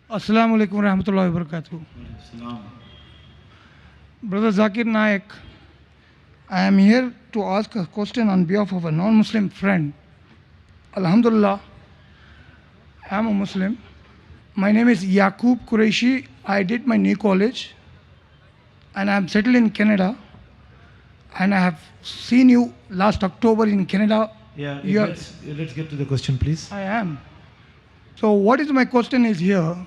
Assalamu alaikum warahmatullahi wabarakatuh. Brother Zakir Naik, I am here to ask a question on behalf of a non-Muslim friend. Alhamdulillah, I am a Muslim. My name is Yaqub Qureshi. I did my new college and I am settled in Canada. And I have seen you last October in Canada. Yeah, You are- let's get to the question, please. I am. So what is my question is here,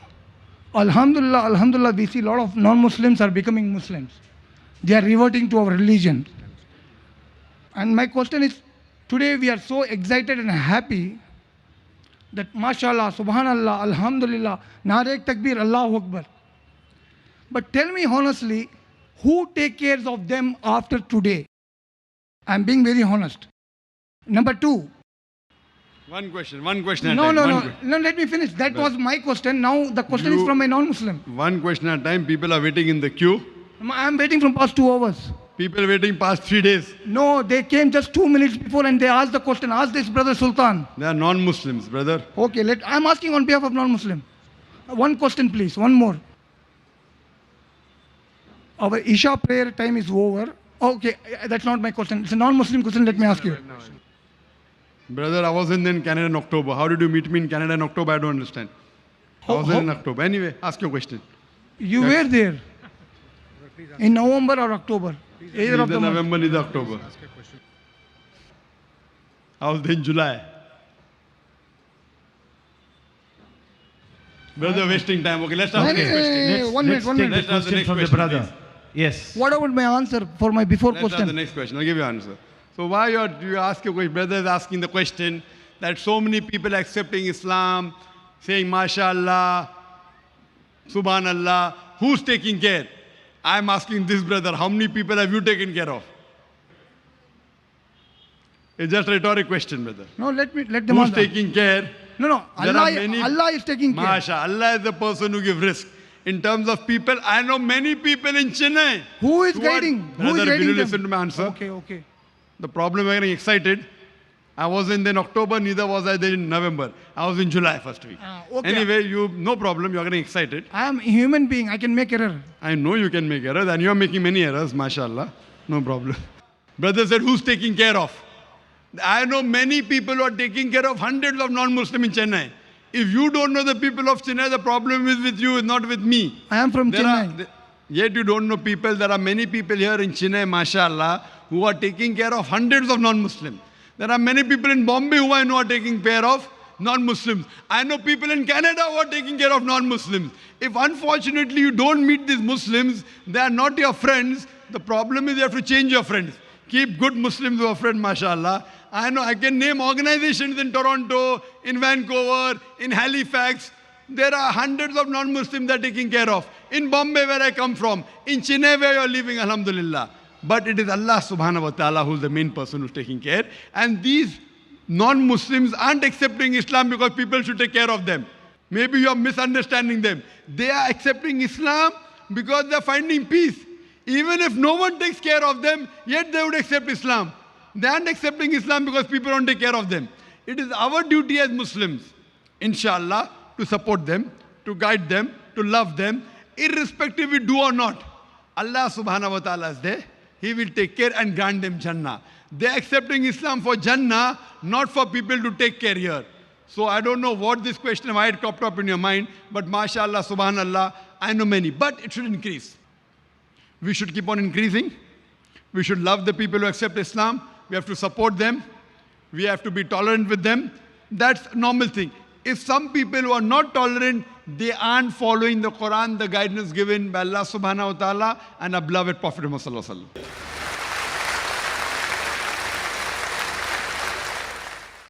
Alhamdulillah, we see a lot of non-Muslims are becoming Muslims. They are reverting to our religion. And my question is, today we are so excited and happy that mashallah, subhanallah, alhamdulillah, narek takbir, Allahu Akbar. But tell me honestly, who take care of them after today? I'm being very honest. Number two, One question at a time. no, let me finish. That was my question. Now the question is You- from a non-Muslim. One question at a time. People are waiting in the queue. I'm waiting from past 2 hours. People waiting past 3 days. No, they came just 2 minutes before and they asked the question. Ask this brother Sultan. They are non-Muslims, brother. Okay, I'm asking on behalf of non-Muslim. One question please, one more. Our Isha prayer time is over. Okay, that's not my question. It's a non-Muslim question. Let me ask you. Brother, I wasn't in Canada in October. How did you meet me in Canada in October? I don't understand. I wasn't in October. Anyway, ask your question. You were there in November or October? Either of Neither the month. November, neither October. I was there in July. Brother, wasting time. Okay, let's ask the next question. Hey, one minute, one take minute. the Let's ask the question next from the question, brother. please. Yes. What about my answer for my before Let's ask the question? next question. I'll give you an answer. So why you ask your question? Brother is asking the question that so many people are accepting Islam, saying MashaAllah, Subhanallah. Who's taking care? I'm asking this brother, how many people have you taken care of? It's just a rhetoric question, brother. No, let them Who's answer. taking care? No, There are many- Allah is taking care. Masha, Allah is the person who gives risk. In terms of people, I know many people in Chennai. Who is are- guiding? Who is Brother, will guiding you them? listen to my answer? Okay. The problem is getting excited. I wasn't in October, neither was I there in November. I was in July first week. Okay. Anyway, no problem, you're getting excited. I am a human being. I can make error. I know you can make errors and you're making many errors, mashallah. No problem. Brother said, who's taking care of? I know many people who are taking care of hundreds of non-Muslims in Chennai. If you don't know the people of Chennai, the problem is with you, not with me. I am from There Chennai. Yet you don't know people. There are many people here in Chennai, mashallah, who are taking care of hundreds of non-Muslims. There are many people in Bombay who I know are taking care of non-Muslims. I know people in Canada who are taking care of non-Muslims. If unfortunately you don't meet these Muslims, they are not your friends, the problem is you have to change your friends. Keep good Muslims who are friends, mashallah. I know I can name organizations in Toronto, in Vancouver, in Halifax. There are hundreds of non-Muslims that are taking care of. In Bombay, where I come from, in Chennai, where you are living, alhamdulillah. But it is Allah subhanahu wa ta'ala who is the main person who is taking care. And these non-Muslims aren't accepting Islam because people should take care of them. Maybe you are misunderstanding them. They are accepting Islam because they are finding peace. Even if no one takes care of them, yet they would accept Islam. They aren't accepting Islam because people don't take care of them. It is our duty as Muslims, inshallah, to support them, to guide them, to love them, irrespective we do or not. Allah subhanahu wa ta'ala is there. He will take care and grant them Jannah. They are accepting Islam for Jannah, not for people to take care here. So I don't know what this question might cropped up in your mind, but mashallah, subhanallah, I know many. But it should increase. We should keep on increasing. We should love the people who accept Islam. We have to support them. We have to be tolerant with them. That's a normal thing. If some people who are not tolerant, they aren't following the Quran, the guidance given by Allah subhanahu wa ta'ala and our beloved Prophet Muhammad sallallahu alaihi wasallam.